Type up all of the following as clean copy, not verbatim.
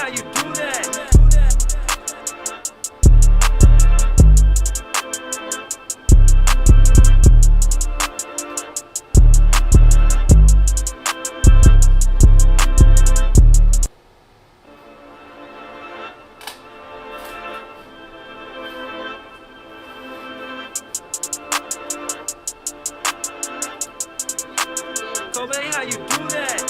you do that. Kobe, how you do that?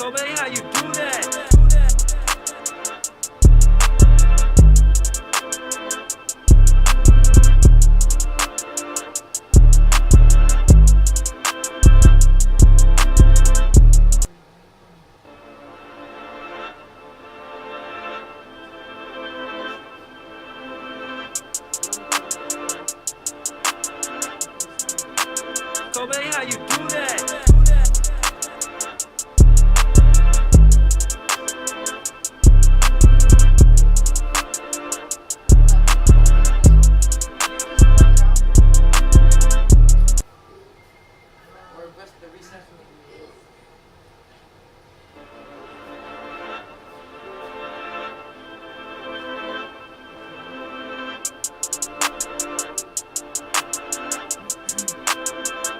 Kobe, how you do that? Kobe, how you do that?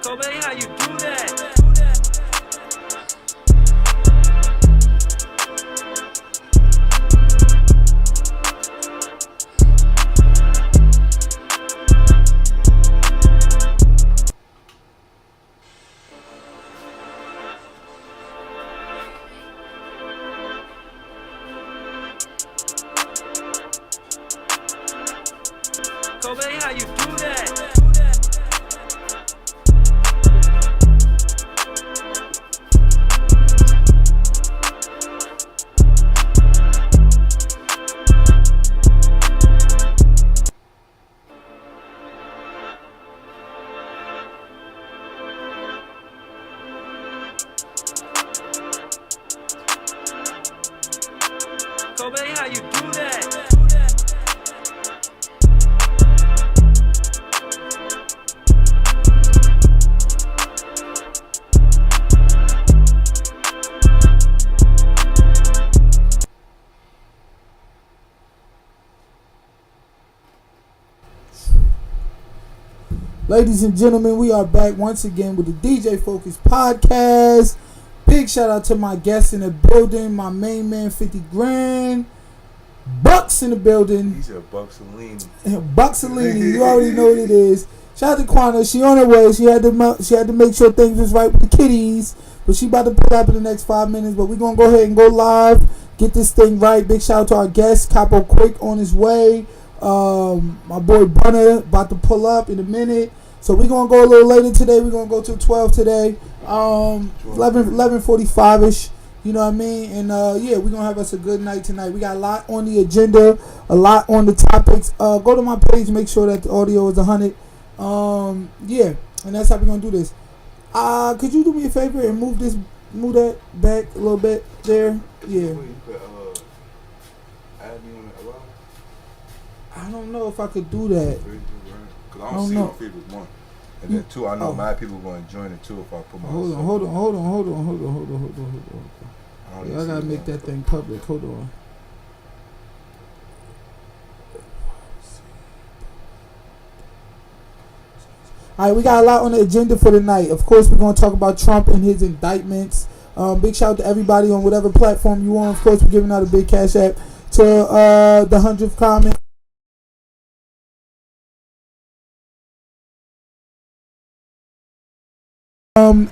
Kobe, how you do that? Kobe, how you do that? Kobe, how you do that? Ladies and gentlemen, we are back once again with the DJ Focus podcast. Big shout out to my guests in the building, my main man 50 grand, Bucks in the building. He said Bucksalini. Bucksalini, you already know what it is. Shout out to Quana, she on her way. She had to make sure things was right with the kiddies, but she about to pull up in the next 5 minutes. But we're gonna go ahead and go live, get this thing right. Big shout out to our guest Capo Quick on his way. My boy Bunner about to pull up in a minute. So we're going to go a little later today. We're going to go to 12 today. 11:45ish. You know what I mean? And yeah, we're going to have us a good night tonight. We got a lot on the agenda, a lot on the topics. Go to my page, make sure that the audio is 100. Yeah, and that's how we're going to do this. Could you do me a favor and move that back a little bit there? Yeah. I don't know if I could do that. Cause I don't see no favorite one. And then two, I know my people going to join it too if I put my Hold on. I gotta make that thing public. Hold on. Alright, we got a lot on the agenda for tonight. Of course, we're going to talk about Trump and his indictments. Big shout out to everybody on whatever platform you on. Of course, we're giving out a big cash app to the 100th comment.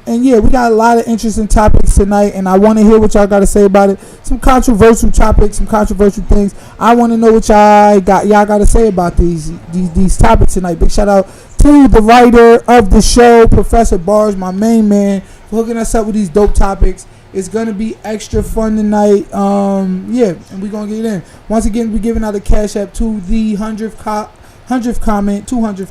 And yeah, we got a lot of interesting topics tonight, and I want to hear what y'all got to say about it. Some controversial topics, some controversial things. I want to know what y'all got to say about these topics tonight. Big shout out to the writer of the show, Professor Bars, my main man, for hooking us up with these dope topics. It's gonna be extra fun tonight. Yeah, and we're gonna get it in. Once again, we're giving out a cash app to the 200th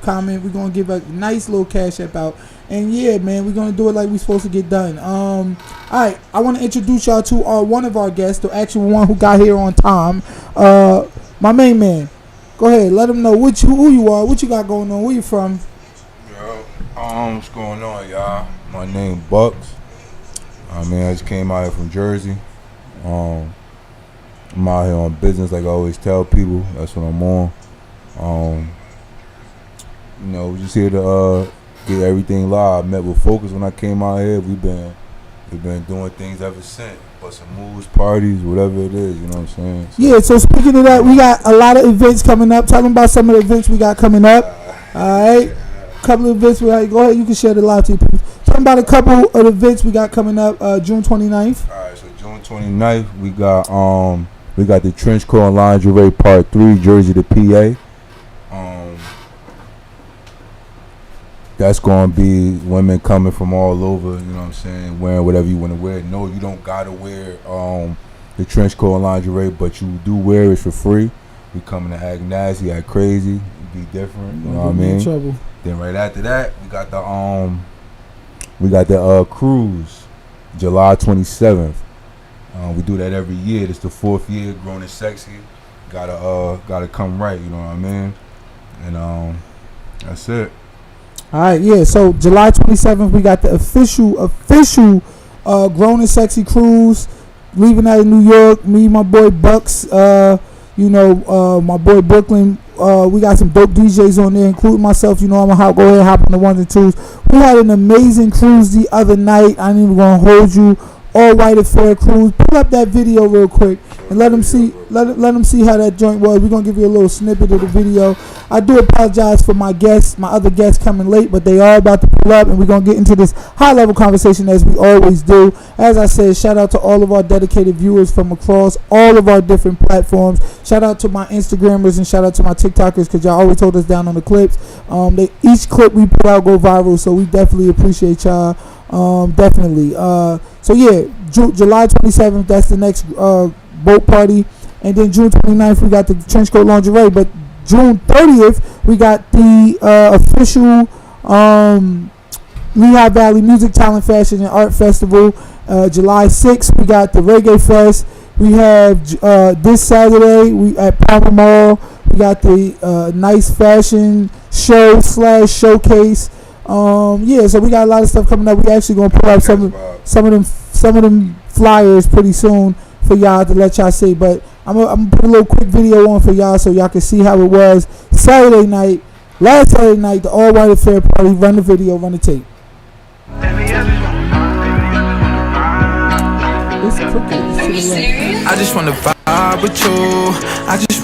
comment. We're gonna give a nice little cash app out. And yeah, man, we're gonna do it like we're supposed to get done. Alright, I wanna introduce y'all to one of our guests, the actual one who got here on time. My main man. Go ahead, let them know who you are, what you got going on, where you from. Yo, what's going on, y'all? My name Bucks. I just came out here from Jersey. I'm out here on business, like I always tell people. That's what I'm on. We're just here to get everything live. I met with Focus when I came out here. We've been doing things ever since. But some moves, parties, whatever it is, you know what I'm saying? Yeah, so speaking of that, we got a lot of events coming up. Tell them about some of the events we got coming up. Alright? Couple of events. Go ahead, you can share the live to you people. Tell them about a couple of the events we got coming up June 29th. Alright, so June 29th, we got the Trench Coat and Lingerie Part 3, Jersey to PA. That's going to be women coming from all over, you know what I'm saying, wearing whatever you want to wear. No, you don't got to wear the trench coat and lingerie, but you do wear it for free. We coming to act nasty, act crazy, be different, you know what I mean? Trouble. Then right after that, we got the cruise, July 27th. We do that every year. It's the 4th year, Grown and Sexy. Gotta come right, you know what I mean? And that's it. All right, yeah. So July 27th, we got the official Grown and Sexy cruise leaving out of New York. Me, my boy Bucks, my boy Brooklyn. We got some dope DJs on there, including myself. You know, I'm gonna go ahead and hop on the ones and twos. We had an amazing cruise the other night. I ain't even gonna hold you. All white affair cruise. Pull up that video real quick and let them see how that joint was. We're gonna give you a little snippet of the video. I do apologize for my other guests coming late, but they are about to pull up and we're gonna get into this high level conversation as we always do. As I said, shout out to all of our dedicated viewers from across all of our different platforms. Shout out to my Instagrammers and shout out to my TikTokers, because y'all always hold us down on the clips. Each clip we put out go viral, so we definitely appreciate y'all. Definitely. So yeah, July 27th, that's the next boat party, and then June 29th we got the Trench Coat Lingerie. But June 30th we got the official Lehigh Valley Music Talent Fashion and Art Festival. July 6th we got the Reggae Fest. We have this Saturday we at Palmer Mall. We got the nice fashion show / showcase. Yeah, so we got a lot of stuff coming up. We actually gonna put up some of them flyers pretty soon for y'all to let y'all see. But I'm gonna put a little quick video on for y'all so y'all can see how it was last Saturday night, the all white affair party. Run the video, run the tape. It's crooked. I just wanna vibe with you. I just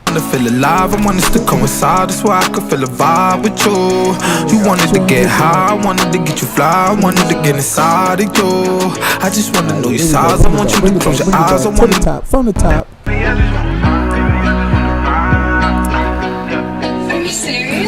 wanna feel alive. I want us to coincide. That's why I could feel a vibe with you. You wanted to get high, I wanted to get you fly, I wanted to get inside of you. I just wanna know your size. I want you to close your eyes. I want to from the top.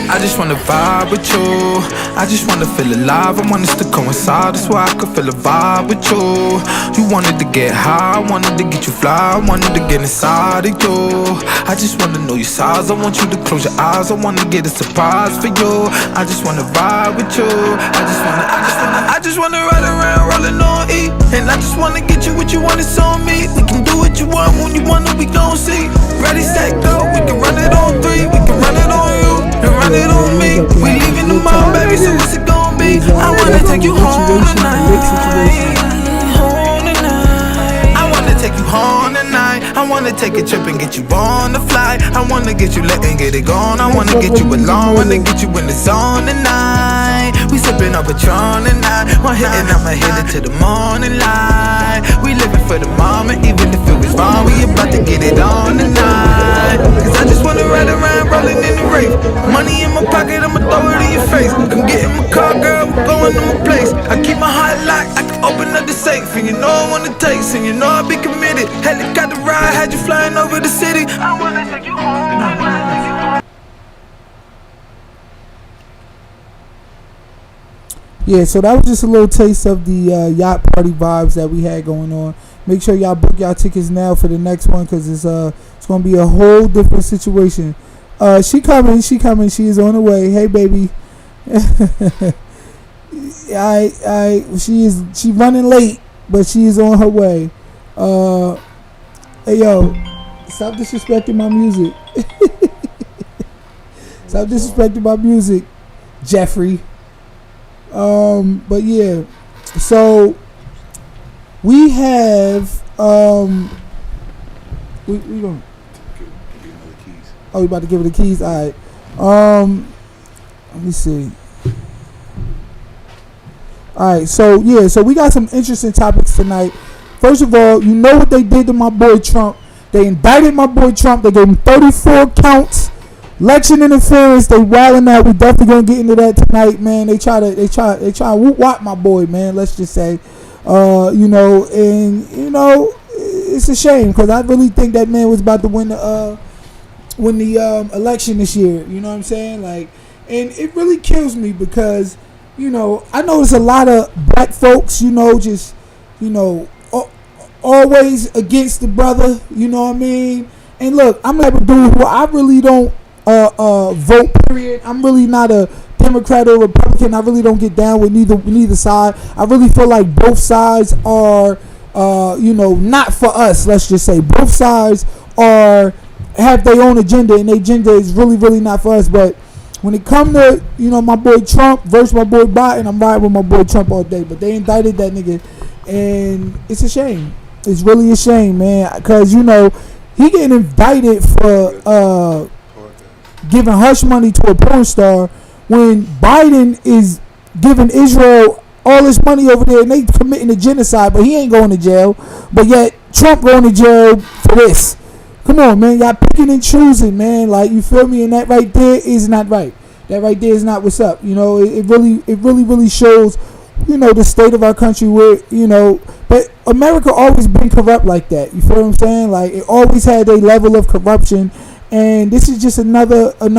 I just wanna vibe with you. I just wanna feel alive. I want us to coincide. That's why I could feel a vibe with you. You wanted to get high, I wanted to get you fly, I wanted to get inside of you. I just wanna know your size. I want you to close your eyes. I wanna get a surprise for you. I just wanna vibe with you. I just wanna ride around rolling on E. And I just wanna get you what you want, it's on me. We can do what you want when you want it, we gon' see. Ready, set, go. We can run it on 3. We can run it on you. And run it on me. We leaving tomorrow, baby, so what's it gon' be? I wanna take you home tonight. I wanna take you home tonight. I wanna take a trip and get you on the flight. I wanna get you lit and get it gone. I wanna get you alone, wanna get you in the zone tonight. We sippin' on Patron tonight. One hit and I'ma hit it to the morning light. We living for the moment, even if it was wrong. We about to get it on tonight. Cause I just wanna ride around rolling in the rave. Money in my pocket, I'ma throw it in your face. Come get in my car, girl, we're going to my place. I keep my heart locked, I can open up the safe. And you know I wanna taste, and you know I be committed. Helicopter ride, had you flying over the city. I wanna take you home, I wanna take you home. Yeah, so that was just a little taste of the yacht party vibes that we had going on. Make sure y'all book y'all tickets now for the next one because it's gonna be a whole different situation. She coming, she is on the way. Hey baby. She running late, but she is on her way. Hey yo, stop disrespecting my music. Stop disrespecting my music, Jeffrey. But yeah, so we have we gonna. Oh, you about to give her the keys? All right. Let me see. All right. So yeah. So we got some interesting topics tonight. First of all, you know what they did to my boy Trump? They indicted my boy Trump. They gave him 34 counts. Election interference. They wilding out. We definitely gonna get into that tonight, man. They try to whoop wop my boy, man. Let's just say, it's a shame because I really think that man was about to win the election this year. You know what I'm saying? Like, and it really kills me because, I notice a lot of black folks, always against the brother. You know what I mean? And look, I'm like a dude who I really don't vote. Period. I'm really not a Democrat or Republican. I really don't get down with neither side. I really feel like both sides are, not for us. Let's just say both sides have their own agenda, and their agenda is really, really not for us. But when it come to, my boy Trump versus my boy Biden, I'm riding with my boy Trump all day. But they indicted that nigga, and it's a shame. It's really a shame, man, because he getting indicted for giving hush money to a porn star when Biden is giving Israel all this money over there and they committing a genocide, but he ain't going to jail. But yet Trump going to jail for this. Come on, man. Y'all picking and choosing, man. Like, you feel me? And that right there is not right. That right there is not what's up. It really shows, the state of our country where, but America always been corrupt like that. You feel what I'm saying? Like, it always had a level of corruption. And this is just another proof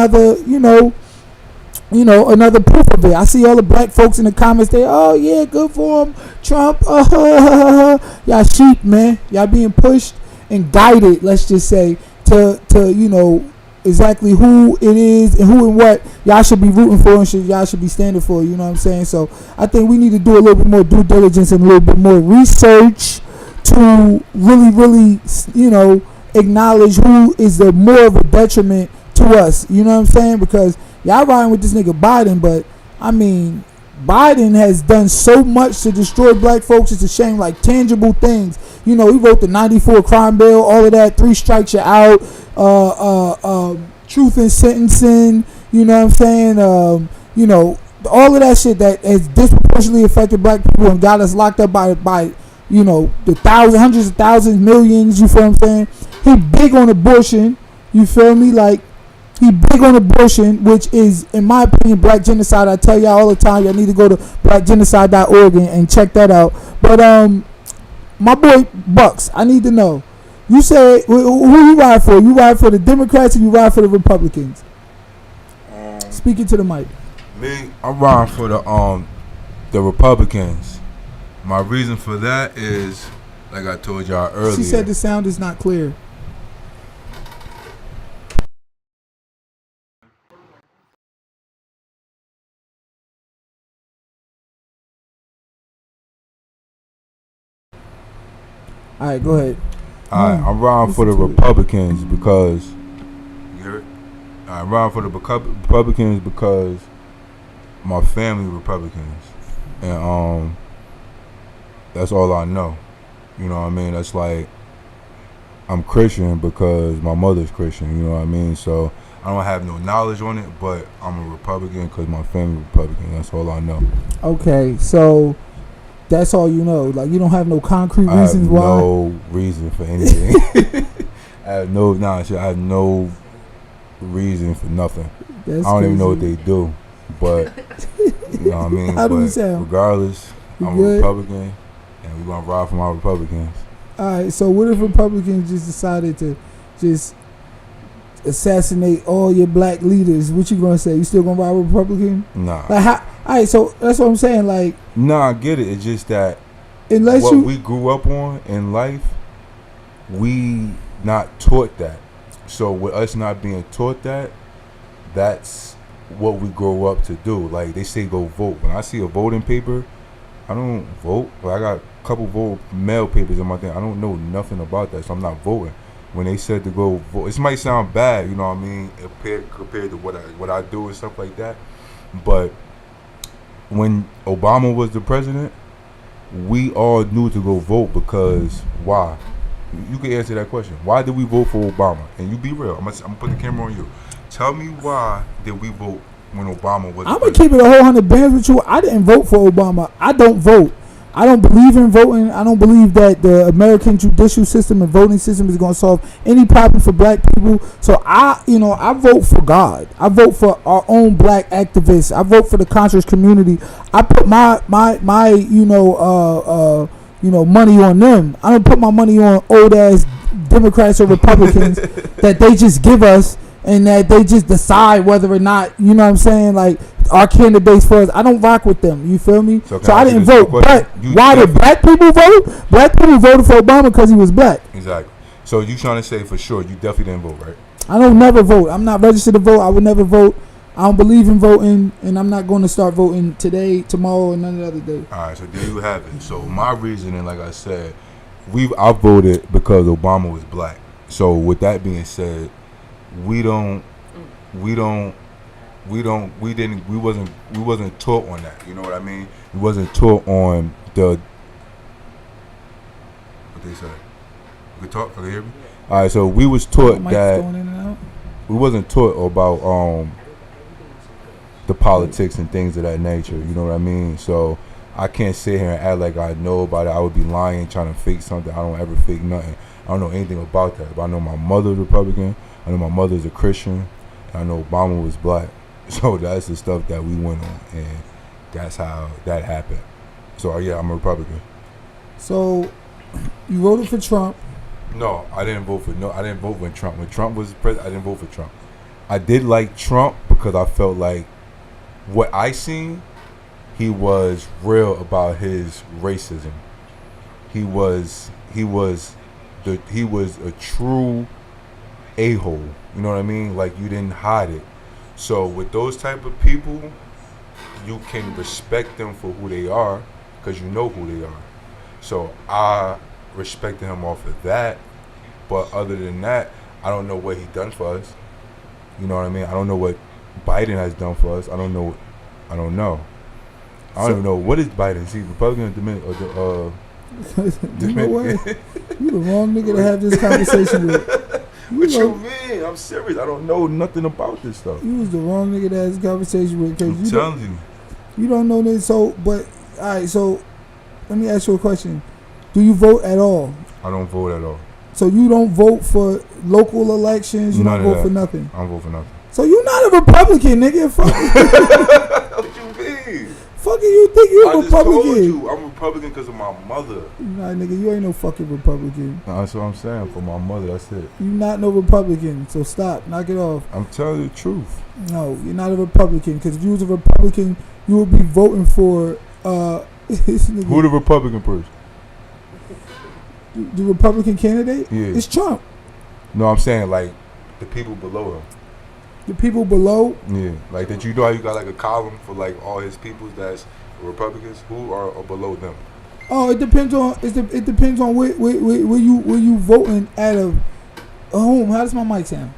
of it. I see all the black folks in the comments. Oh yeah, good for him, Trump. Y'all sheep, man. Y'all being pushed and guided. Let's just say to exactly who it is and who and what y'all should be rooting for and y'all should be standing for. You know what I'm saying? So I think we need to do a little bit more due diligence and a little bit more research to really, acknowledge who is the more of a detriment to us. You know what I'm saying? Because y'all riding with this nigga Biden, but I mean, Biden has done so much to destroy black folks. It's a shame, like tangible things. He wrote the 94 crime bill, all of that, 3 strikes you're out, truth in sentencing, you know what I'm saying? All of that shit that has disproportionately affected black people and got us locked up by the thousands, hundreds of thousands, millions, you feel what I'm saying? He big on abortion, you feel me? Like, he big on abortion, which is, in my opinion, black genocide. I tell y'all all the time, y'all need to go to blackgenocide.org and check that out. But my boy Bucks, I need to know. You say who you ride for? You ride for the Democrats or you ride for the Republicans? Speaking to the mic. Me, I'm riding for the Republicans. My reason for that is, like I told y'all earlier. She said the sound is not clear. All right, go ahead. I'm riding for the Republicans because I'm riding for the Republicans because my family Republicans, and that's all I know. You know what I mean? That's like, I'm Christian because my mother's Christian. You know what I mean? So I don't have no knowledge on it, but I'm a Republican because my family Republican. That's all I know. Okay, so that's all you know. Like, you don't have no concrete reasons why. No reason for anything. I have no reason for nothing. That's I don't crazy. even know what they do, but you know what I mean. How do we But sound? regardless, You I'm good? a Republican, and we're gonna ride for my Republicans. All right, so what if Republicans just decided to just assassinate all your black leaders, what you gonna say? You still gonna ride Republican? Nah. Like how? All right, so that's what I'm saying. Like, Nah, I get it. It's just that unless what you we grew up on in life, we not taught that. So with us not being taught that, that's what we grow up to do. Like they say, go vote. When I see a voting paper, I don't vote. But I got a couple mail papers in my thing. I don't know nothing about that, so I'm not voting. When they said to go vote, this might sound bad, you know what I mean, compared to what I do and stuff like that. But when Obama was the president, we all knew to go vote because why? You can answer that question. Why did we vote for Obama? And you be real. I'm gonna put the camera on you. Tell me why did we vote when Obama was I'm the gonna keep president? it a whole 100 bands with you. I didn't vote for Obama. I don't vote. I don't believe in voting. I don't believe that the American judicial system and voting system is going to solve any problem for black people. So I vote for God. I vote for our own black activists. I vote for the conscious community. I put my money on them. I don't put my money on old ass Democrats or Republicans that they just give us and that they just decide whether or not, you know what I'm saying, like our candidates for us. I don't rock with them. You feel me? So I didn't vote. But why did black people vote? Black people voted for Obama because he was black. Exactly. So you trying to say for sure you definitely didn't vote, right? I don't never vote. I'm not registered to vote. I would never vote. I don't believe in voting, and I'm not going to start voting today, tomorrow, and none of the other day. All right, so there you have it. So my reasoning, like I said, I voted because Obama was black. So with that being said, we wasn't taught on that. You know what I mean? We wasn't taught on what they say. We talk. Can you hear me? All right, so we was taught that we wasn't taught about the politics and things of that nature. You know what I mean? So I can't sit here and act like I know about it. I would be lying, trying to fake something. I don't ever fake nothing. I don't know anything about that. But I know my mother's Republican. I know my mother's a Christian. And I know Obama was black. So that's the stuff that we went on, and that's how that happened. So yeah, I'm a Republican. So you voted for Trump. No, I didn't vote for Trump. When Trump was president, I didn't vote for Trump. I did like Trump because I felt like what I seen, he was real about his racism. He was a true a-hole. You know what I mean? Like, you didn't hide it. So with those type of people, you can respect them for who they are because you know who they are. So I respected him off of that. But other than that, I don't know what he done for us. You know what I mean? I don't know what Biden has done for us. I don't know. I don't even know what is Biden. Is he Republican or Dominican? You know what? You the wrong nigga to have this conversation with. What you mean? I'm serious. I don't know nothing about this stuff. You was the wrong nigga to have this conversation with. I'm telling you. You don't know this. So, but all right. So, let me ask you a question. Do you vote at all? I don't vote at all. So you don't vote for local elections. You don't vote for nothing. I don't vote for nothing. So you not a Republican, nigga. Fuck. What you mean? Fucking you think you a Republican? I just told you I'm Republican because of my mother. Nah, nigga, you ain't no fucking Republican. Nah, that's what I'm saying. For my mother, that's it. You not no Republican. So stop. Knock it off. I'm telling you the truth. No, you're not a Republican. Because if you was a Republican, you would be voting for who the Republican person? The Republican candidate? Yeah. It's Trump. No, I'm saying like the people below him. The people below? Yeah. Like that, you know how you got like a column for like all his people that's Republicans who are below them. Oh, it depends on it depends on where you voting out of home. How does my mic sound?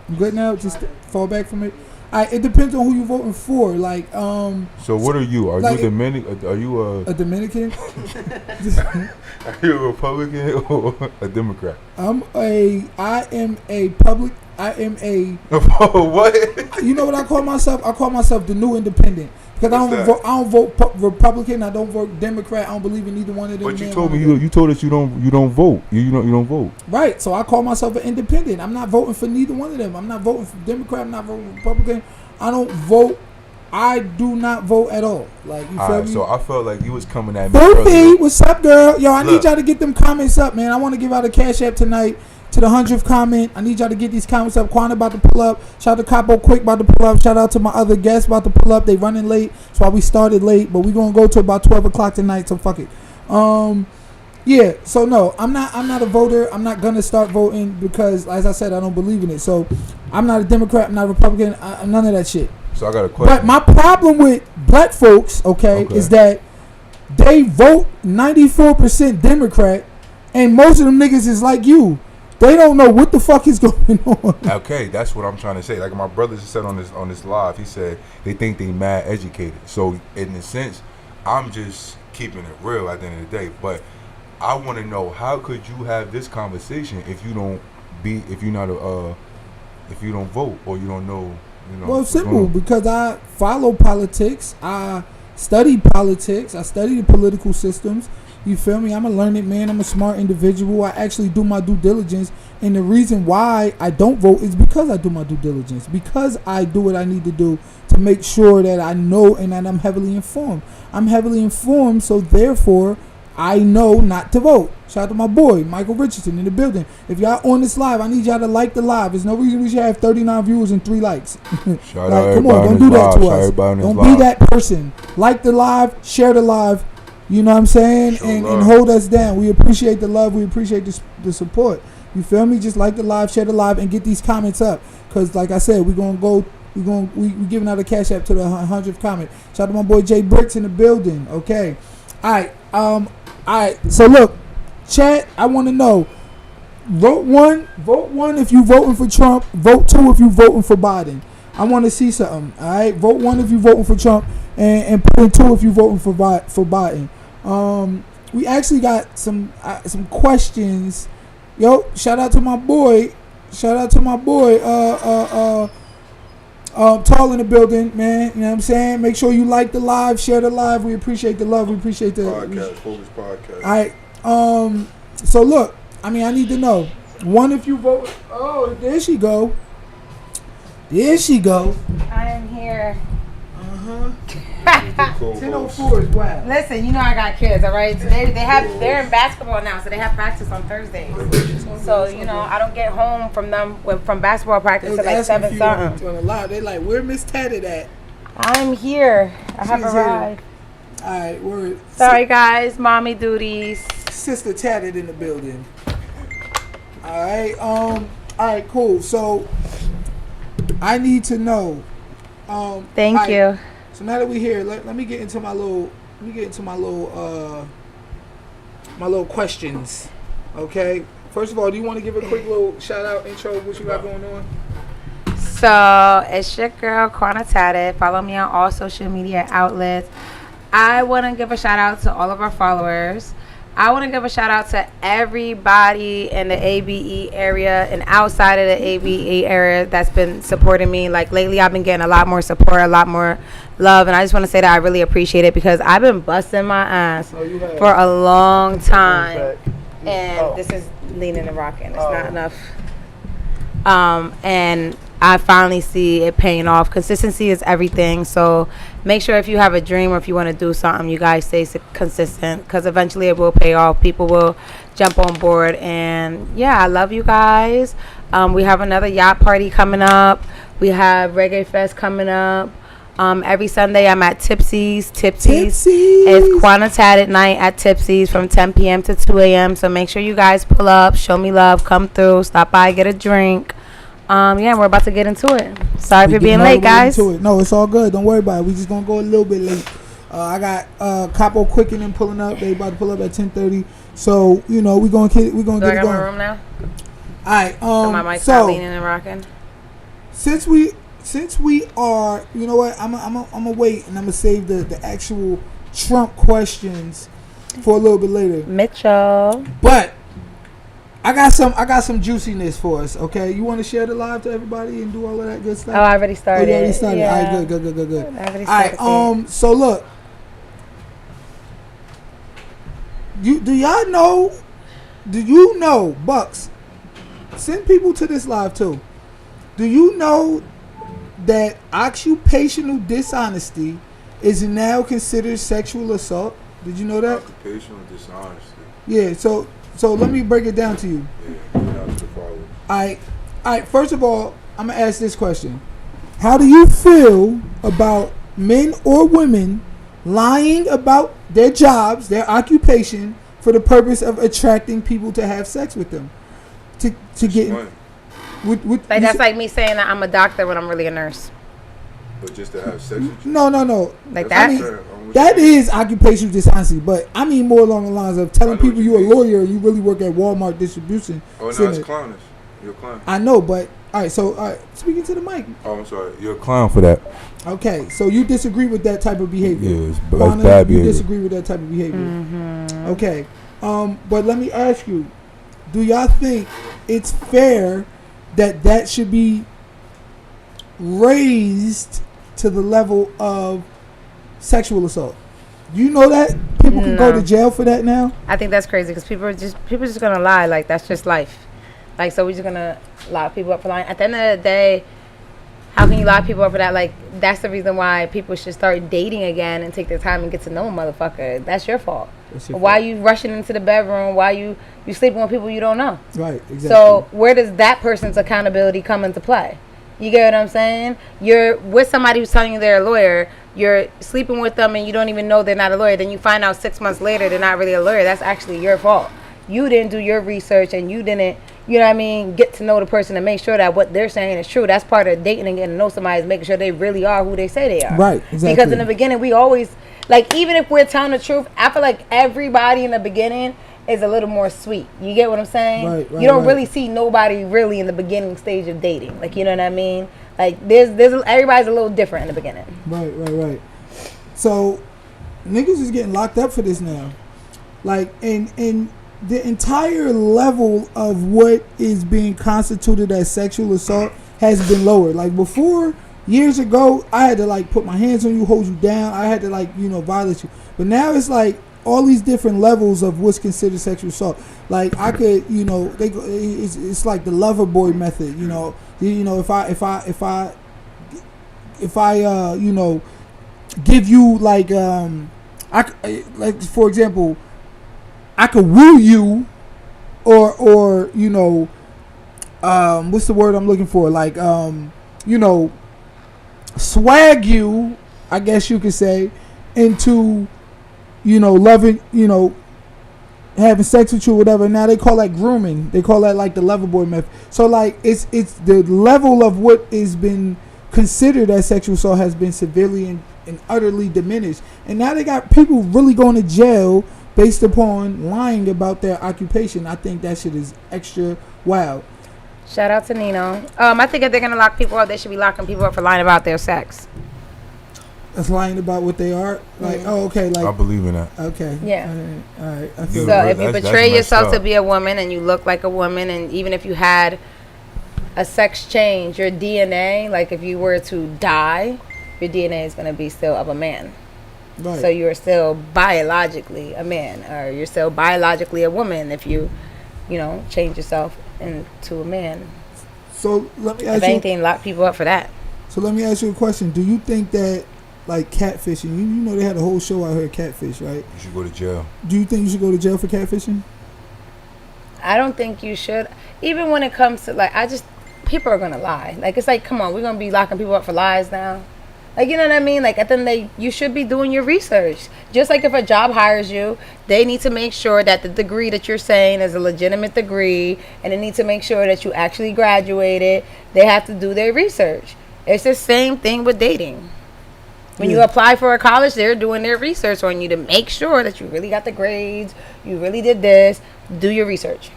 I'm good now. Just fall back from it. It depends on who you voting for. Like So what are you? Are like you Dominican? Are you a Dominican? Are you a Republican or a Democrat? I am a public. I am a. What? You know what I call myself? I call myself the new independent. Because I don't vote Republican. I don't vote Democrat. I don't believe in either one of them. But you told me you told us you don't vote. You don't vote. Right. So I call myself an independent. I'm not voting for neither one of them. I'm not voting for Democrat. I'm not voting for Republican. I don't vote. I do not vote at all. Like, you feel me? So I felt like you was coming at me. Boofy, what's up, girl? Yo, I need y'all to get them comments up, man. I want to give out a Cash App tonight. to the 100th comment. I need y'all to get these comments up. Quan about to pull up. Shout out to Capo Quick about to pull up. Shout out to my other guests about to pull up. They running late. That's why we started late. But we going to go to about 12 o'clock tonight. So fuck it. Yeah, so no, I'm not a voter. I'm not gonna start voting because, as I said, I don't believe in it. So I'm not a Democrat. I'm not a Republican. I'm none of that shit. So I got a question. But my problem with black folks, okay, is that they vote 94% Democrat, and most of them niggas is like you. They don't know what the fuck is going on. Okay, that's what I'm trying to say. Like my brother just said on this live, he said they think they mad educated. So in a sense, I'm just keeping it real at the end of the day. But I want to know, how could you have this conversation if you don't vote or you don't know? Well, it's simple, because I follow politics. I study politics. I study the political systems. You feel me? I'm a learned man. I'm a smart individual. I actually do my due diligence. And the reason why I don't vote is because I do my due diligence. Because I do what I need to do to make sure that I know and that I'm heavily informed. I'm heavily informed, so therefore I know not to vote. Shout out to my boy, Michael Richardson, in the building. If y'all on this live, I need y'all to like the live. There's no reason we should have 39 viewers and 3 likes. Shout out come on, don't do that to us. Don't be that person. Like the live, share the live. You know what I'm saying? And hold us down. We appreciate the love. We appreciate the support. You feel me? Just like the live, share the live, and get these comments up. Because like I said, we giving out a cash app to the 100th comment. Shout out to my boy Jay Bricks in the building. Okay. All right. So look, chat, I want to know. Vote one if you voting for Trump. Vote 2 if you voting for Biden. I want to see something. All right. Vote 1 if you voting for Trump, and put in 2 if you voting for Biden. We actually got some questions. Yo, shout out to my boy. Tall in the building, man. You know what I'm saying? Make sure you like the live, share the live. We appreciate the love. We appreciate the podcast. All right. So look, I need to know. 1 if you vote. Oh, there she go. I am here. 10:04 is wild. Listen, you know I got kids, all right? Today they're in basketball now, so they have practice on Thursdays. So I don't get home from them from basketball practice till like 7 something. They like, where Miss Tatted at? I'm here. I have arrived. All right, word. Sorry guys, mommy duties. Sister Tatted in the building. All right, cool. So I need to know. Thank you. So now that we're here, let me get into my little questions. Okay. First of all, do you want to give a quick little shout out intro what you got going on? So it's your girl Quana Tatted. Follow me on all social media outlets. I want to give a shout out to all of our followers. I want to give a shout out to everybody in the ABE area and outside of the ABE area that's been supporting me. Like lately, I've been getting a lot more support, a lot more love, and I just want to say that I really appreciate it because I've been busting my ass for a long time, and this is leaning and rocking. It's not enough. And I finally see it paying off. Consistency is everything. So make sure if you have a dream or if you want to do something, you guys stay consistent because eventually it will pay off. People will jump on board. And yeah, I love you guys. We have another yacht party coming up. We have Reggae Fest coming up. Every Sunday I'm at Tipsy's. It's Quana Tatted night at Tipsy's from 10 p.m. to 2 a.m. So make sure you guys pull up, show me love, come through, stop by, get a drink. We're about to get into it. Sorry for being late, guys. No, it's all good. Don't worry about it. We just gonna go a little bit late. I got Capo Quicken and pulling up. They about to pull up at 10:30. So we gonna get it going. Do I got my room now? All right. So my mic's not leaning and rocking. Since we are, you know what? I'm gonna wait and I'm gonna save the actual Trump questions for a little bit later. Mitchell. But I got some juiciness for us, okay? You want to share the live to everybody and do all of that good stuff? Oh, I already started. You already started? Yeah. All right, good. I already started. All right, so look. Do you know, Bucks, send people to this live too. Do you know that occupational dishonesty is now considered sexual assault? Did you know that? Occupational dishonesty. Yeah, so let me break it down to you. Yeah, I first of all, I'm gonna ask this question: how do you feel about men or women lying about their jobs, their occupation, for the purpose of attracting people to have sex with them? To get Smart. with Like that's like me saying that I'm a doctor when I'm really a nurse. But just to have sex with you? no. Like That's that. fair. That is occupational dishonesty, but I mean more along the lines of telling I know people what you you're a mean. lawyer and you really work at Walmart distribution. Oh, no, center. it's clownish. You're a clown. I know, but all right. So, all right, speaking to the mic. Oh, I'm sorry. You're a clown for that. Okay, so you disagree with that type of behavior? Yeah, it's Juana, bad you behavior. disagree with that type of behavior? Okay, but let me ask you: do y'all think it's fair that should be raised to the level of sexual assault? You know that people can go No. to jail for that now. I think that's crazy because people are just gonna lie. Like that's just life. Like so we're just gonna lock people up for lying. At the end of the day, how can you lock people up for that? Like that's the reason why people should start dating again and take their time and get to know a motherfucker. That's your fault. That's your Why fault. you rushing into the bedroom? Why you sleeping with people you don't know? Right, exactly. So where does that person's accountability come into play? You get what I'm saying? You're with somebody who's telling you they're a lawyer. You're sleeping with them and you don't even know they're not a lawyer. Then you find out 6 months later they're not really a lawyer. That's actually your fault. You didn't do your research and you didn't, you know what I mean, get to know the person and make sure that what they're saying is true. That's part of dating and getting to know somebody is making sure they really are who they say they are. Right, exactly. Because in the beginning we always, like even if we're telling the truth, I feel like everybody in the beginning is a little more sweet. You get what I'm saying? Right, you don't right. really see nobody really in the beginning stage of dating. Like, you know what I mean? Like there's everybody's a little different in the beginning. Right. So, niggas is getting locked up for this now. Like, and the entire level of what is being constituted as sexual assault has been lowered. Like before, years ago, I had to like put my hands on you, hold you down. I had to like violate you. But now it's like all these different levels of what's considered sexual assault. Like I could, it's like the lover boy method. If I give you like for example, I could woo you, or what's the word I'm looking for? Like swag you, I guess you could say, into loving, having sex with you or whatever. Now they call that grooming. They call that like the lover boy method. So like it's the level of what is been considered as sexual assault has been severely and utterly diminished. And now they got people really going to jail based upon lying about their occupation. I think that shit is extra wild. Shout out to Nino. I think if they're gonna lock people up, they should be locking people up for lying about their sex. That's lying about what they are. Like, oh, okay, I like, believe in that. okay, Yeah. all right. I Yeah, feel So but if you that's betray messed yourself to up. be a woman and you look like a woman, and even if you had a sex change, your DNA, like if you were to die, your DNA is gonna be still of a man. right. So you're still biologically a man, or you're still biologically a woman if you change yourself into a man. So let me If ask you. anything, lock people up for that. So let me ask you a question. Do you think that like catfishing? You know they had a whole show out here, Catfish, right? You should go to jail. Do you think you should go to jail for catfishing? I don't think you should. Even when it comes to people are gonna lie. Like it's like, come on, we're gonna be locking people up for lies now. Like, you know what I mean? Like at the end of the day, you should be doing your research. Just like if a job hires you, they need to make sure that the degree that you're saying is a legitimate degree, and they need to make sure that you actually graduated. They have to do their research. It's the same thing with dating. When you Yeah. apply for a college, they're doing their research on you to make sure that you really got the grades, you really did this. Do your research.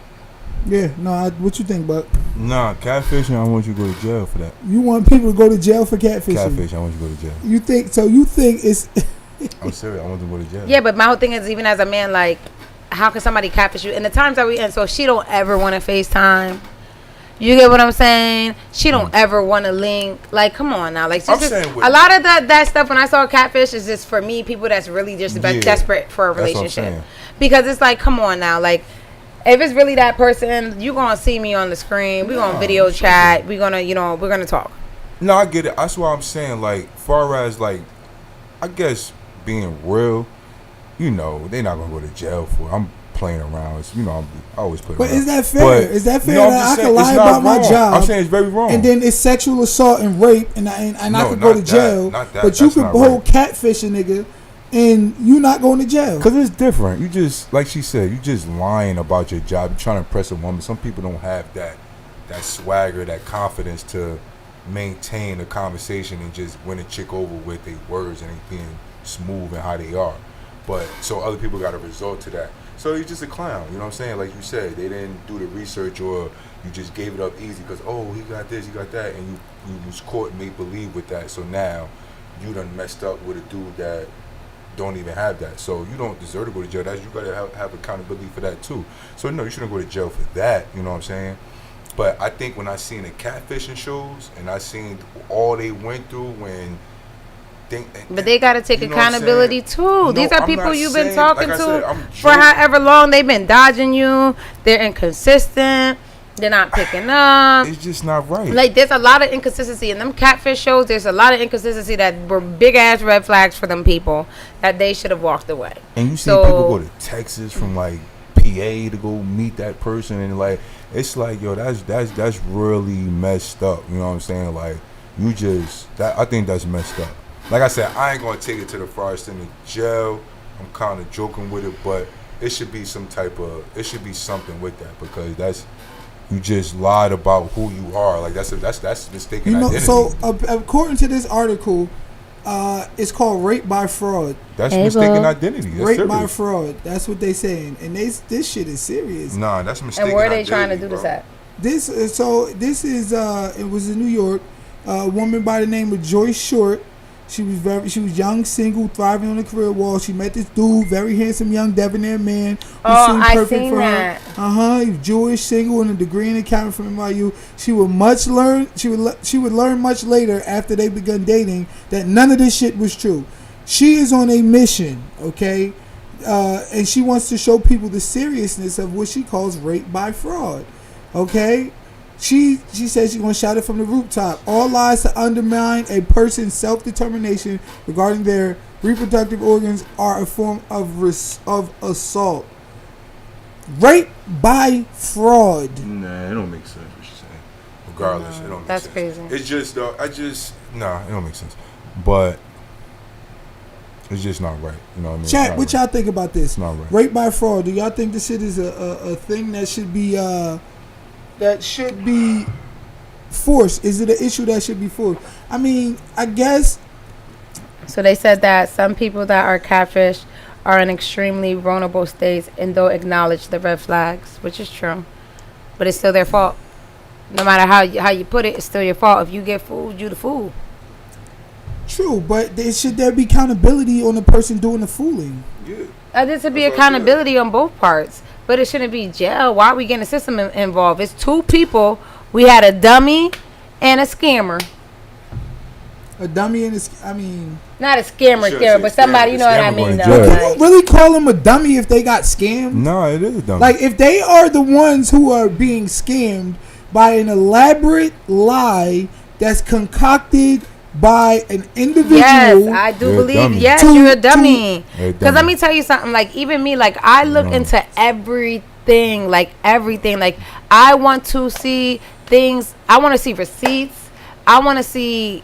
Yeah. No. What you think, Buck? Nah, catfishing, I want you to go to jail for that. You want people to go to jail for catfishing? Catfish, I want you to go to jail. You think so? You think it's I'm serious, I want them to go to jail. Yeah, but my whole thing is, even as a man, like, how can somebody catfish you? And the times that we in, so she don't ever want to FaceTime. You get what I'm saying? She don't ever want to link. Like, come on now. Like, I'm just saying with- a lot of that stuff when I saw catfish is just for me, people that's really just Yeah, desperate for a that's what I'm relationship. saying. Because it's like, come on now. Like, if it's really that person, you going to see me on the screen. We're going to video chat. We're going to, we're going to talk. No, I get it. That's what I'm saying. Like, far as like, I guess being real, they're not gonna go to jail for it. I'm playing around. It's, I always play But around. is that fair? But, Is that fair no, I'm that just I saying, can lie it's not about my wrong. job? I'm saying it's very wrong. And then it's sexual assault and rape, and I No, could go to not that. jail. Not that. But you That's could not hold right. catfish a nigga, and you not going to jail. Because it's different. You just, like she said, you just lying about your job. You're trying to impress a woman. Some people don't have that swagger, that confidence to maintain a conversation and just win a chick over with their words and they being smooth and how they are. But so other people got to resort to that. So he's just a clown. You know what I'm saying? Like you said, they didn't do the research, or you just gave it up easy because, oh, he got this, he got that, and you was caught make believe with that. So now you done messed up with a dude that don't even have that. So you don't deserve to go to jail. You got to have accountability for that too. So no, you shouldn't go to jail for that. You know what I'm saying? But I think when I seen the catfishing shows and I seen all they went through when but they got to take you know what I'm accountability saying? too. No, These are I'm people not you've been saying- talking like I to said, I'm for joking. however long. They've been dodging you. They're inconsistent. They're not picking up. It's just not right. Like, there's a lot of inconsistency in them catfish shows. There's a lot of inconsistency that were big ass red flags for them people that they should have walked away. And you see So- people go to Texas from like PA to go meet that person, and like it's like, yo, that's really messed up. You know what I'm saying? Like you just I think that's messed up. Like I said, I ain't gonna take it to the farthest in the jail. I'm kind of joking with it, but it should be something with that, because you just lied about who you are. Like that's mistaken identity. So according to this article, it's called rape by fraud. That's mistaken identity. That's Rape serious. by fraud. That's what they saying, and this shit is serious. Nah, that's mistaken. And where are they identity, trying to do bro. this at? This is it was in New York. A woman by the name of Joyce Short. She was young, single, thriving on the career wall. She met this dude, very handsome young debonair man. Who seemed I perfect seen for that. her. He was Jewish, single, and a degree in accounting from NYU. She would learn much later, after they begun dating, that none of this shit was true. She is on a mission, okay, and she wants to show people the seriousness of what she calls rape by fraud, okay. She says she's going to shout it from the rooftop. All lies to undermine a person's self-determination regarding their reproductive organs are a form of assault. Rape by fraud. Nah, it don't make sense what she's saying. Regardless, it don't make That's sense. crazy. It's just though, it don't make sense. But it's just not right. You know what I mean? Chat, what y'all think about this? It's not right. Rape by fraud. Do y'all think this shit is a thing that should be forced? Is it an issue that should be forced? I mean, I guess. So they said that some people that are catfish are in extremely vulnerable states and don't acknowledge the red flags, which is true. But it's still their fault. No matter how you put it, it's still your fault. If you get fooled, you the fool. True, but should there be accountability on the person doing the fooling? Yeah. There should be That's what I said. accountability on both parts. But it shouldn't be jail. Why are we getting a system involved? It's two people. We had a dummy and a scammer. A dummy and Not a scammer, Sure, scammer, but say somebody, scammer. you know what I Scammer mean? going to Though, jail. can like- you really call them a dummy if they got scammed? No, it is dumb. Like, if they are the ones who are being scammed by an elaborate lie that's concocted by an individual. Yes, I do You're a believe. dummy. Yes, To- you're a to- dummy. You're a Because let dummy. me tell you something. Like, even me, like, I look No. into everything. Like, everything. Like, I want to see things. I want to see receipts. I want to see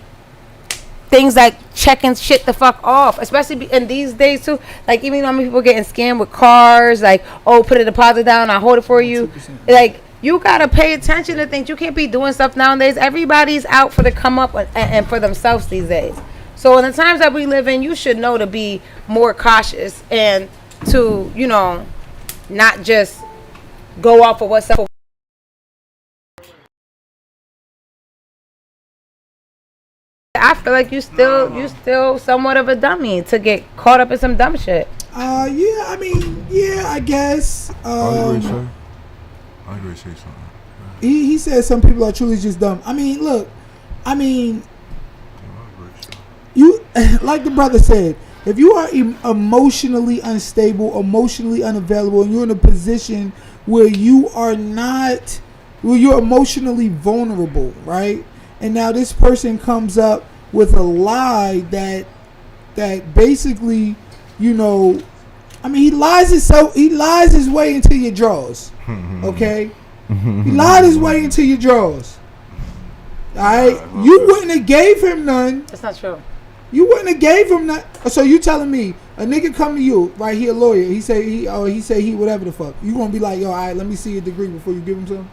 things like checking shit the fuck off. Especially in these days, too. Like, even though many people getting scammed with cars. Like, oh, put a deposit down. I'll hold it for you. Like, you gotta pay attention to things. You can't be doing stuff nowadays. Everybody's out for the come up and for themselves these days. So in the times that we live in, you should know to be more cautious and to, you know, not just go off of what's up. I feel like you still somewhat of a dummy to get caught up in some dumb shit. I guess. I agree, say something. He said some people are truly just dumb. Look, you, like the brother said, if you are emotionally unstable, emotionally unavailable, and you're in a position where you're emotionally vulnerable, right? And now this person comes up with a lie that basically, you know, I mean, he lies his way into your drawers. Okay, he lied his way into your drawers. All right, you wouldn't have gave him none. That's not true. You wouldn't have gave him none. So you telling me a nigga come to you, right? He a lawyer. He say he whatever the fuck. You gonna be like, yo, all right, let me see your degree before you give him some.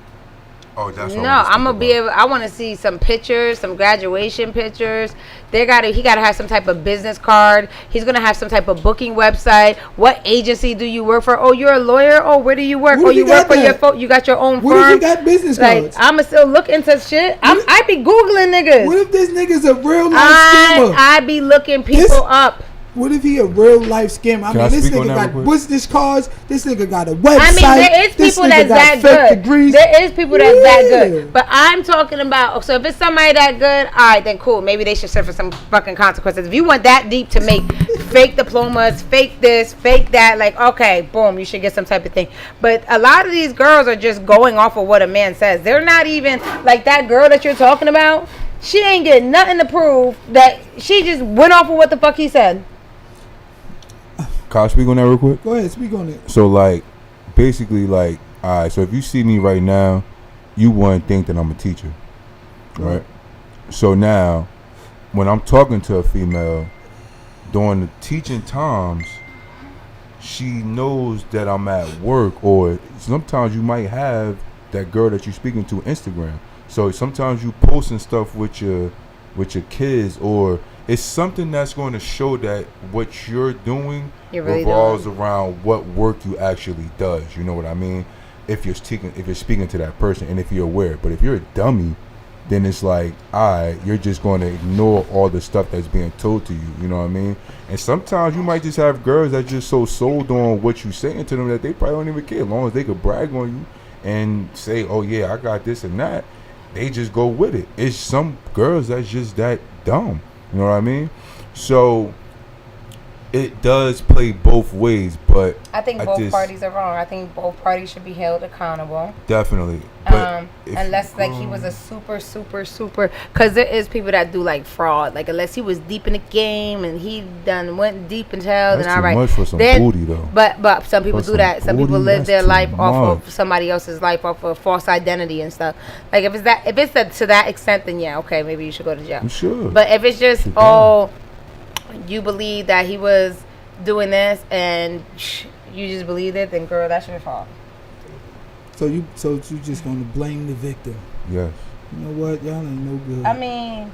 Oh, that's No, I'm gonna be able. I want to see some pictures, some graduation pictures. He gotta have some type of business card. He's gonna have some type of booking website. What agency do you work for? Oh, you're a lawyer. Oh, where do you work? Oh, you work for your you got your own What firm. if he got business cards? I'ma still look into shit. I be googling niggas. What if this nigga's a real life scammer? I be looking people up. What if he a real life scammer? I mean, this nigga got business cards. This nigga got a website. I mean, there is people that's that good. Degrees. There is people that's that good. But I'm talking about, so if it's somebody that good, all right, then cool. Maybe they should suffer some fucking consequences. If you went that deep to make fake diplomas, fake this, fake that, like, okay, boom, you should get some type of thing. But a lot of these girls are just going off of what a man says. They're not even, like that girl that you're talking about, she ain't getting nothing to prove that she just went off of what the fuck he said. Can I speak on that real quick? Go ahead, speak on it. So, like, basically, like, all right, so if you see me right now, you wouldn't think that I'm a teacher, right? So now, when I'm talking to a female, during the teaching times, she knows that I'm at work, or sometimes you might have that girl that you're speaking to Instagram. So sometimes you posting stuff with your kids, or it's something that's going to show that what you're doing revolves around what work you actually does. You know what I mean? If you're speaking to that person, and if you're aware. But if you're a dummy, then it's like, you're just going to ignore all the stuff that's being told to you. You know what I mean? And sometimes you might just have girls that just so sold on what you're saying to them that they probably don't even care. As long as they could brag on you and say, oh yeah, I got this and that, they just go with it. It's some girls that's just that dumb. You know what I mean? So it does play both ways, but I think both parties are wrong. I think both parties should be held accountable. Definitely. But unless like he was a super, because there is people that do like fraud. Like unless he was deep in the game and he done went deep into hell, then all right. That's too much for some booty though. But some people do that. Some people live their life off of of somebody else's life, off of false identity and stuff. Like if it's to that extent, then yeah, okay, maybe you should go to jail. You should. But if it's just you believe that he was doing this and you just believed it, then girl, that's your fault. So you just gonna blame the victim? Yes. You know what? Y'all ain't no good. I mean,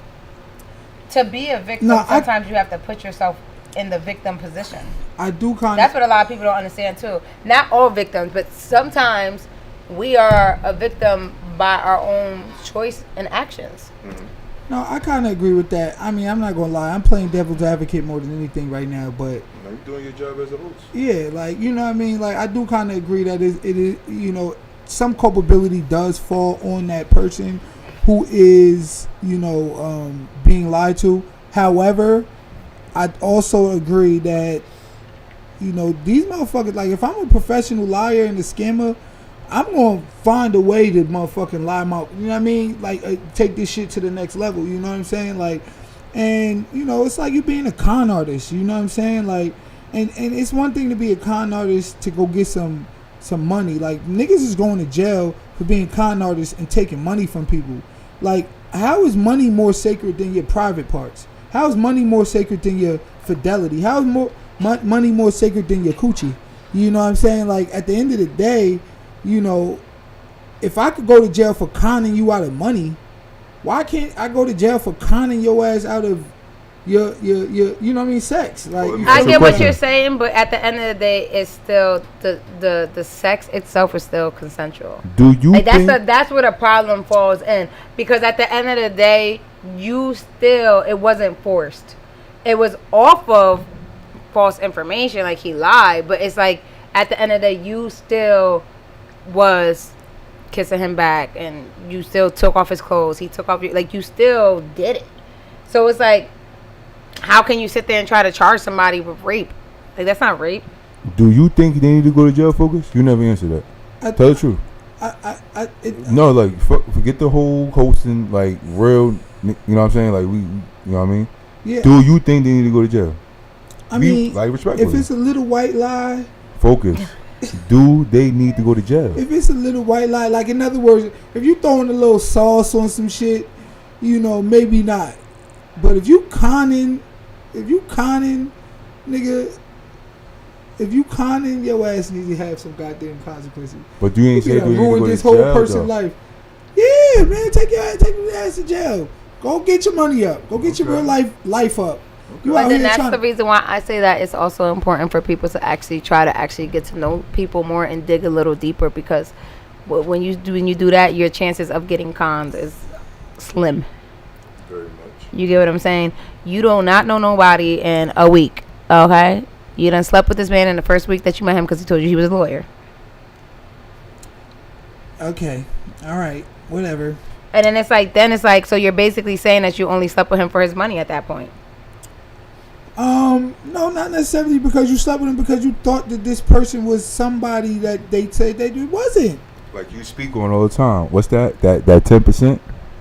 to be a victim, sometimes you have to put yourself in the victim position. I do kind of. That's what a lot of people don't understand too. Not all victims, but sometimes we are a victim by our own choice and actions. Mm-hmm. No, I kind of agree with that. I mean, I'm not gonna lie. I'm playing devil's advocate more than anything right now, but you're doing your job as a host. Yeah, like you know what I mean. Like I do kind of agree that it is you know, some culpability does fall on that person who is being lied to. However, I also agree that these motherfuckers, like if I'm a professional liar and a scammer, I'm gonna find a way to motherfucking lie my, you know what I mean? Like take this shit to the next level. You know what I'm saying? Like, and it's like you being a con artist. You know what I'm saying? Like, and it's one thing to be a con artist to go get some money. Like niggas is going to jail for being con artists and taking money from people. Like, how is money more sacred than your private parts? How is money more sacred than your fidelity? How is money more sacred than your coochie? You know what I'm saying? Like at the end of the day, if I could go to jail for conning you out of money, why can't I go to jail for conning your ass out of your you know what I mean, sex? Like I get what you're saying, but at the end of the day, it's still the sex itself is still consensual. Do you think that's where the problem falls in? Because at the end of the day, it wasn't forced. It was off of false information, like he lied, but it's like at the end of the day, you still was kissing him back and you still took off his clothes, he took off your, like you still did it. So it's like, how can you sit there and try to charge somebody with rape? Like that's not rape. Do you think they need to go to jail, Focus? You never answered that. Tell the truth. No, like forget the whole hosting, like real, you know what I'm saying? Like we, you know what I mean? Yeah. Do you think they need to go to jail? I mean, like respectfully. if it's a little white lie, Focus. Do they need to go to jail? if it's a little white lie, like in other words, if you throwing a little sauce on some shit, you know, maybe not. But if you conning, nigga, your ass needs to have some goddamn consequences. But you ain't say You you done need to go ruined to this whole jail, person's though. life. Yeah, man, take your ass to jail. Go get your money up. Go get your Okay. real life up. You But out then here that's trying the to- reason why I say that it's also important for people to actually try to actually get to know people more and dig a little deeper, because when you do that, your chances of getting cons is slim. Very much. You get what I'm saying? You do not know nobody in a week, okay? You done slept with this man in the first week that you met him because he told you he was a lawyer. Okay, all right, whatever. And then it's like, so you're basically saying that you only slept with him for his money at that point. No, not necessarily because you slept with him because you thought that this person was somebody that they said that it wasn't. Like you speak on all the time. What's that? That 10%?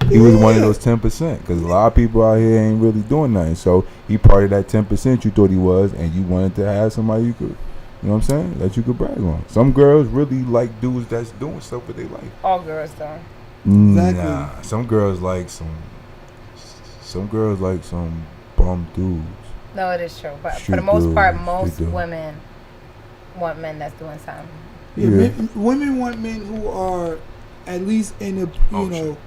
He was one of Yeah. those 10% because a lot of people out here ain't really doing nothing. So he part of that 10% you thought he was, and you wanted to have somebody you could, you know what I'm saying, that you could brag on. Some girls really like dudes that's doing stuff with their life. All girls though. Exactly. Nah, some girls like some bum dudes. No, it is true. But for Street the most part, dudes, most they do. women want men that's doing something. Yeah, Yeah. women want men who are at least in a Oh,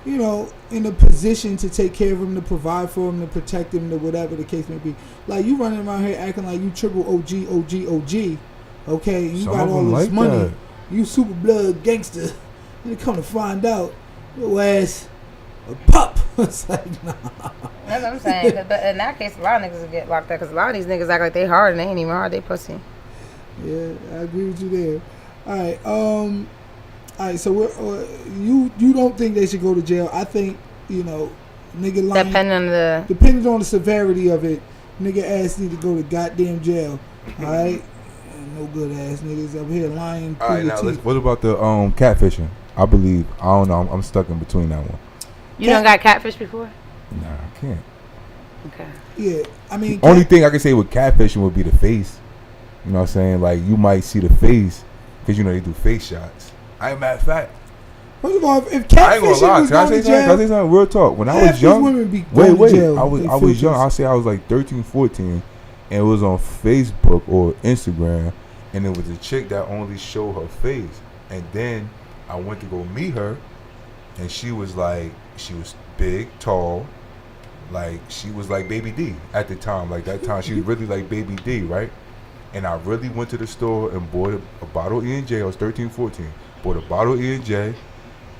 you know, in a position to take care of them, to provide for them, to protect them, to whatever the case may be. Like you running around here acting like you triple OG, okay? And you Some got of all them this like money. that. You super blood gangster. And you come to find out, your ass a pup. It's like nah. That's what I'm saying. But in that case, a lot of niggas will get locked up because a lot of these niggas act like they hard and they ain't even hard. They pussy. Yeah, I agree with you there. All right. So you don't think they should go to jail? I think nigga lying. Depending on the severity of it, nigga ass need to go to goddamn jail. All right, and no good ass niggas up here lying All through right, your now teeth. what about the catfishing? I don't know. I'm stuck in between that one. You done got catfish before? Nah, I can't. Okay. Yeah, I mean, Only thing I can say with catfishing would be the face. You know what I'm saying? Like you might see the face because they do face shots. Matter of fact, first of all, if I ain't catfishing gonna lie. was Can I going say to something? Can I jail, say something? Real talk. When I half was these young, women be going wait. to jail. I with was young. filters. I'll say I was like 13, 14, and it was on Facebook or Instagram, and it was a chick that only showed her face. And then I went to go meet her, and she was big, tall, like she was like Baby D at the time. Like that time, she was really like Baby D, right? And I really went to the store and bought a bottle of E&J. I was 13, 14. Bought a bottle of E&J,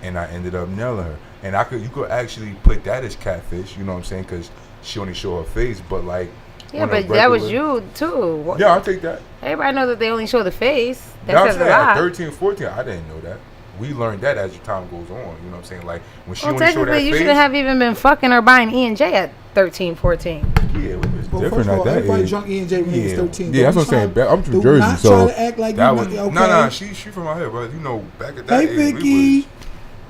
and I ended up nailing her. And you could actually put that as catfish, you know what I'm saying? Because she only show her face, but like. Yeah, on a but that was regular- you too. Yeah, I'll take that. Everybody knows that they only show the face. That Yeah, I'm says a saying at lot. 13, 14, I didn't know that. We learned that as time goes on, you know what I'm saying? Like when she Well, only showed that technically, you face. shouldn't have even been fucking or buying E&J at 13, 14. Yeah, it was Well, different first of all, at that everybody age. drunk E&J when he was 13. Yeah, that's what I'm saying. I'm from Jersey, not so try to act like that you was not, okay. nah. She from out here, bro. You know, back at that Hey, age, Vicky.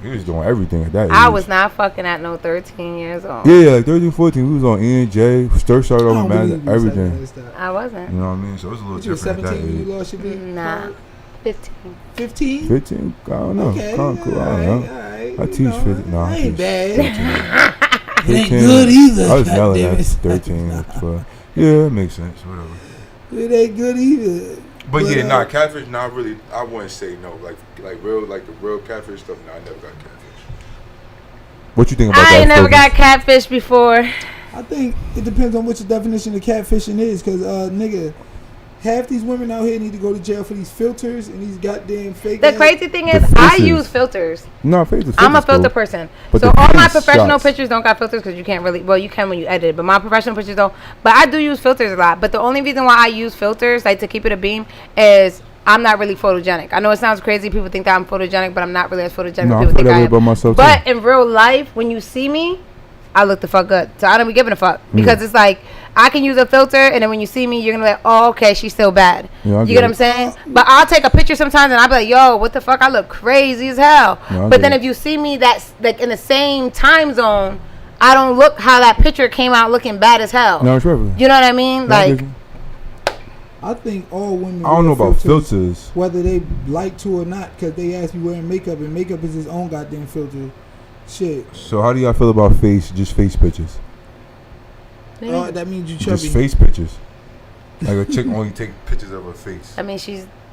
we was doing everything at that age. I was not fucking at no 13 years old. Yeah, like 13, 14, we was on E&J, stir shirt I over don't man, believe you said everything. that stuff. I wasn't. You know what I mean? So it was a little You were different at 17 when that you age. lost your big Nah, card? 15. 15? 15? I don't know. Okay, Kinda cool. I don't know. alright, I you teach know, 15. No, I ain't teach bad. 15. It ain't good either. I was yelling goddamn at it. 13. So, yeah, it makes sense. Whatever. It ain't good either. But yeah, catfish, not really. I wouldn't say no. Like the real catfish stuff. No, I never got catfish. What you think about that? I ain't never Focus? got catfish before. I think it depends on what your definition of catfishing is, because nigga, half these women out here need to go to jail for these filters and these goddamn fake. The ass- crazy thing The is, I faces. use filters. No, face I'm a filter person. But So the all my face professional shots. pictures don't got filters because you can't really, well, you can when you edit it, but my professional pictures don't. But I do use filters a lot. But the only reason why I use filters, like to keep it a beam, is I'm not really photogenic. I know it sounds crazy. People think that I'm photogenic, but I'm not really as photogenic No, I as people feel think that I way am. about myself But too. in real life, when you see me, I look the fuck good. So I don't be giving a fuck. Because it's like, I can use a filter, and then when you see me, you're going to be like, oh, okay, she's still bad. Yeah, I You get get what it. I'm saying? But I'll take a picture sometimes, and I'll be like, yo, what the fuck? I look crazy as hell. Yeah, I But get then it. if you see me that's like in the same time zone, I don't look how that picture came out looking bad as hell. No, it's regular. You know what I mean? Yeah, I Like, get you. I think all women. I don't know wear about filters. whether they like to or not, because they ask me wearing makeup, and makeup is its own goddamn filter. Shit. So how do y'all feel about just face pictures? That means you chubby. Just face pictures. Like a chick only take pictures of her face. I mean,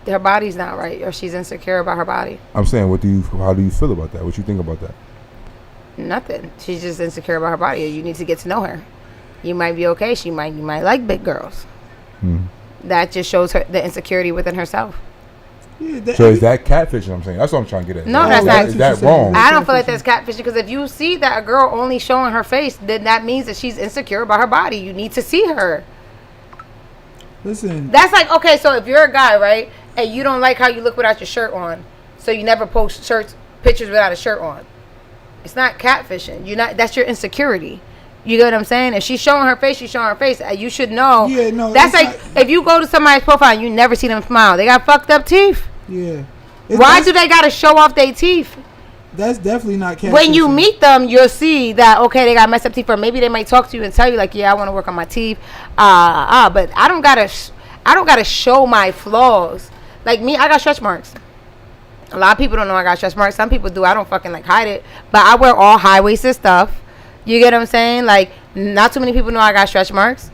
her body's not right, or she's insecure about her body. I'm saying, how do you feel about that? What you think about that? Nothing. She's just insecure about her body. You need to get to know her. You might be okay. You might like big girls. That just shows her the insecurity within herself. Yeah, So is that catfishing? I'm saying that's what I'm trying to get at. No, that's not. Is that wrong? I don't feel like that's catfishing, because if you see that a girl only showing her face, then that means that she's insecure about her body. You need to see her. Listen. That's like, okay, so if you're a guy, right, and you don't like how you look without your shirt on, so you never post pictures without a shirt on. It's not catfishing. That's your insecurity. You get what I'm saying? If she's showing her face, she's showing her face. You should know. Yeah, no. That's like if you go to somebody's profile and you never see them smile. They got fucked up teeth. Yeah. Why do they gotta show off their teeth? That's definitely not catfishing. When you meet them, you'll see that, okay, they got messed up teeth, or maybe they might talk to you and tell you like, yeah, I want to work on my teeth. But I don't gotta show my flaws. Like me, I got stretch marks. A lot of people don't know I got stretch marks. Some people do. I don't fucking like hide it. But I wear all high-waisted stuff. You get what I'm saying? Like, not too many people know I got stretch marks.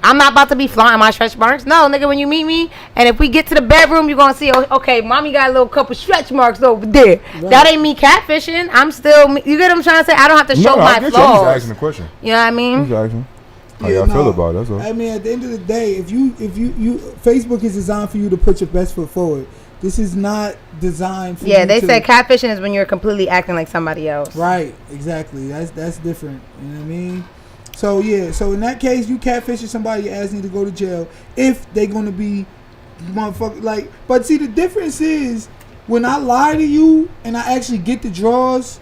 I'm not about to be flaunting my stretch marks. No, nigga, when you meet me, and if we get to the bedroom, you're going to see, okay, mommy got a little couple stretch marks over there. Right. That ain't me catfishing. I'm still, you get what I'm trying to say? I don't have to show my flaws. I'm just asking a question. You know what I mean? I'm just asking. How y'all feel about it, that's all. I mean, at the end of the day, if you Facebook is designed for you to put your best foot forward. This is not designed for you they say catfishing is when you're completely acting like somebody else. Right, exactly. That's different. You know what I mean? So yeah, so in that case, you catfishing somebody, your ass need to go to jail if they gonna be motherfucker like. But see, the difference is when I lie to you and I actually get the draws,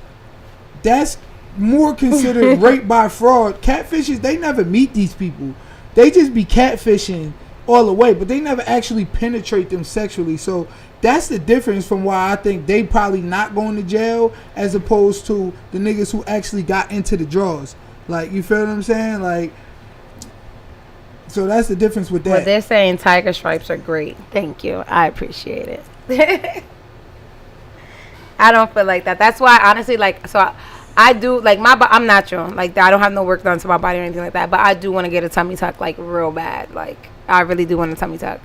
that's more considered rape by fraud. Catfishes, they never meet these people. They just be catfishing all the way, but they never actually penetrate them sexually. So that's the difference from why I think they probably not going to jail as opposed to the niggas who actually got into the draws. Like, you feel what I'm saying? Like, so that's the difference with that. Well, they're saying tiger stripes are great. Thank you. I appreciate it. I don't feel like that. That's why, honestly, like, so I do, like, I'm natural. Like, I don't have no work done to my body or anything like that. But I do want to get a tummy tuck, like, real bad. Like, I really do want a tummy tuck.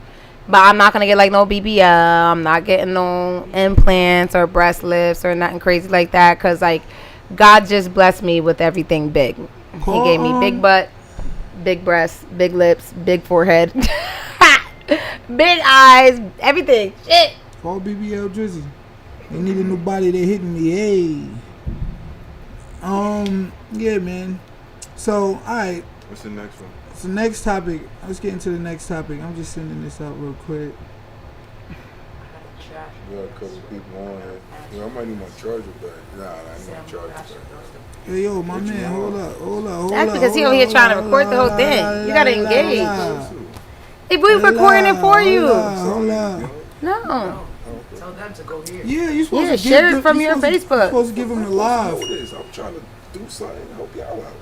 But I'm not going to get, like, no BBL. I'm not getting no implants or breast lifts or nothing crazy like that. Because, like, God just blessed me with everything big. He gave me big butt, big breasts, big lips, big forehead, big eyes, everything. Shit. Call BBL Drizzy. They need a new body. They hitting me. Hey. Yeah, man. So, all right. What's the next one? So next topic. Let's get into the next topic. I'm just sending this out real quick. We got a couple people on here. Yeah, I might need my charger back. Nah, I need my charger back. Hey, yo, my man, hold up. That's because he over here trying to record the whole thing. You gotta engage. If we recording it for you. Hold up. No. Tell them to go here. Yeah, you supposed to share it from your Facebook. You're supposed to give them the live. I'm trying to do something to help y'all out.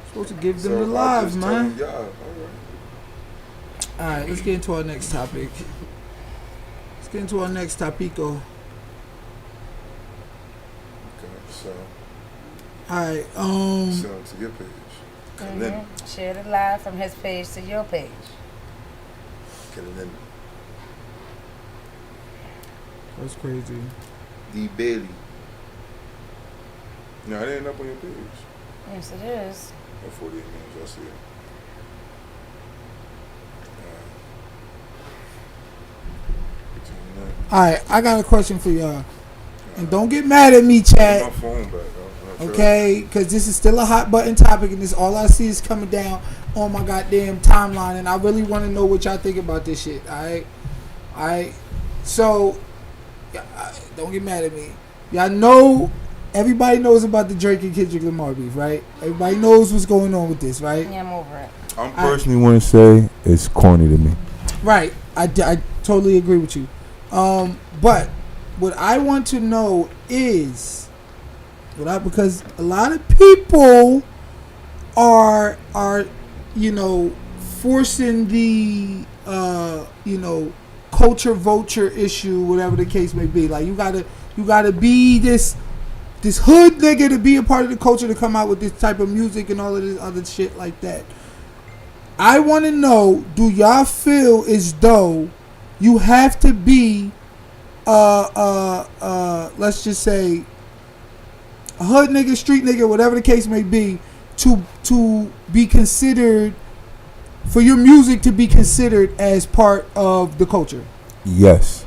Supposed to give them the live, man. All right, let's get into our next topic. Let's get into our next topico. Okay, so. Alright, So to your page. Share the live from his page to your page. That's crazy. D. Bailey. No, it ain't up on your page. Yes, it is. 48 minutes, I see it. Alright, I got a question for y'all. And don't get mad at me, chat. My phone back. Okay, because this is still a hot button topic, and this all I see is coming down on my goddamn timeline, and I really want to know what y'all think about this shit. Alright. So, don't get mad at me. Y'all know, everybody knows about the Drake and Kendrick Lamar beef, right? Everybody knows what's going on with this, right? Yeah, I'm over it. I personally want to say it's corny to me. Right. I totally agree with you. But what I want to know is, because a lot of people are forcing the culture vulture issue, whatever the case may be. Like you gotta be this hood nigga to be a part of the culture, to come out with this type of music and all of this other shit like that. I want to know, do y'all feel as though you have to be let's just say a hood nigga, street nigga, whatever the case may be, to be considered, for your music to be considered as part of the culture? Yes.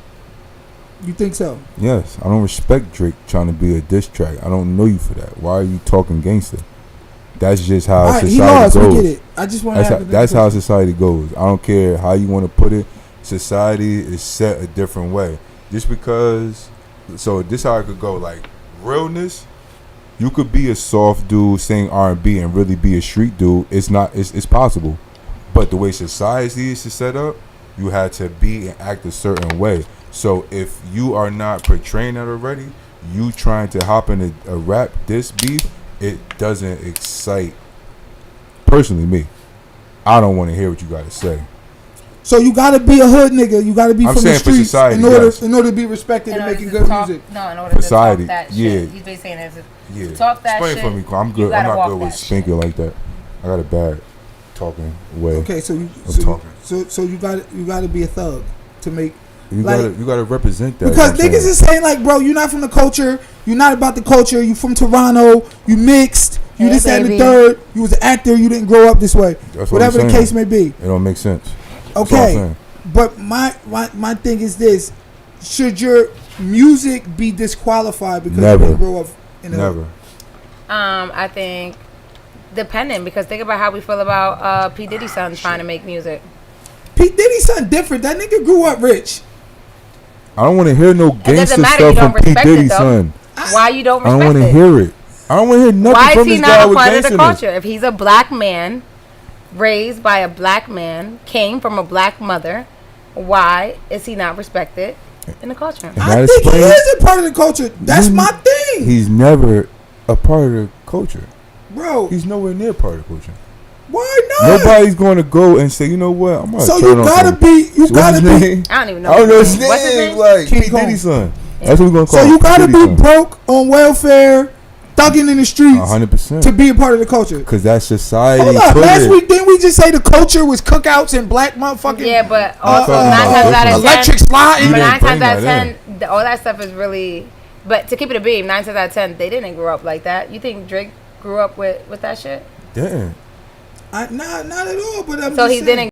You think so? Yes. I don't respect Drake trying to be a diss track. I don't know you for that. Why are you talking gangster? That's just how All right, society he lost. goes. We get it. I just want to have That's how society goes. I don't care how you want to put it. Society is set a different way. Just because, so this how it could go. Like realness, you could be a soft dude sing R&B and really be a street dude. It's not. It's possible. But the way society is set up, you had to be and act a certain way. So if you are not portraying that already, you trying to hop in a rap diss beef, it doesn't excite. Personally, me, I don't want to hear what you got to say. So you gotta be a hood nigga. You gotta be from the streets society, in order yes. to be respected and making good music. No, in order Society, to talk that yeah. shit. He's basically saying is Yeah. to talk that Explain shit. for me, 'cause I'm good. you I'm gotta not walk good with that speaking like that. I got a bad talking way. Okay, so you gotta be a thug to make. You like, gotta represent that. Because niggas is saying like, bro, you're not from the culture. You're not about the culture. You from Toronto. You mixed. You Yeah, this and the baby. third. You was an actor. You didn't grow up this way. That's what Whatever I'm the saying. case may be. It don't make sense. That's all I'm Okay, saying. but my thing is this: should your music be disqualified because Never. you didn't grow up in a Never. I think depending, because think about how we feel about P. Diddy's son trying to make music. P. Diddy's son different. That nigga grew up rich. I don't want to hear no doesn't gangster matter, you stuff don't from P. respect it, Diddy's though. son. Why you don't I don't respect want to it? hear it. I don't want to hear nothing Why from is he this guy not a with part of the gangsterness. culture? If he's a black man, raised by a black man, came from a black mother, why is he not respected in the culture? And I that think he explains- is a part of the culture. That's my thing, He's never a part of the culture. bro. He's nowhere near part of the culture. Why not? Nobody's going to go and say, you know what, I'm going to So turn you on gotta some- be. You So what's gotta his be. name? I don't even know. I don't know his What's his name. name? Like King P. Kong. Diddy's son. That's what we're going to call So him. you gotta P. Diddy's be son. broke on welfare, thugging in the streets 100%. to be a part of the culture. Because that's society. Hold up. put Last it. week, didn't we just say the culture was cookouts and black motherfucking Yeah, but also talking 9 about times out of 10, electric sliding? but You 9 didn't times bring out of that 10, all that stuff is really. But to keep it a beam, 9 times out of 10, they didn't grow up like that. You think Drake grew up with that shit? Damn. Not at all. But I'm So just he saying. didn't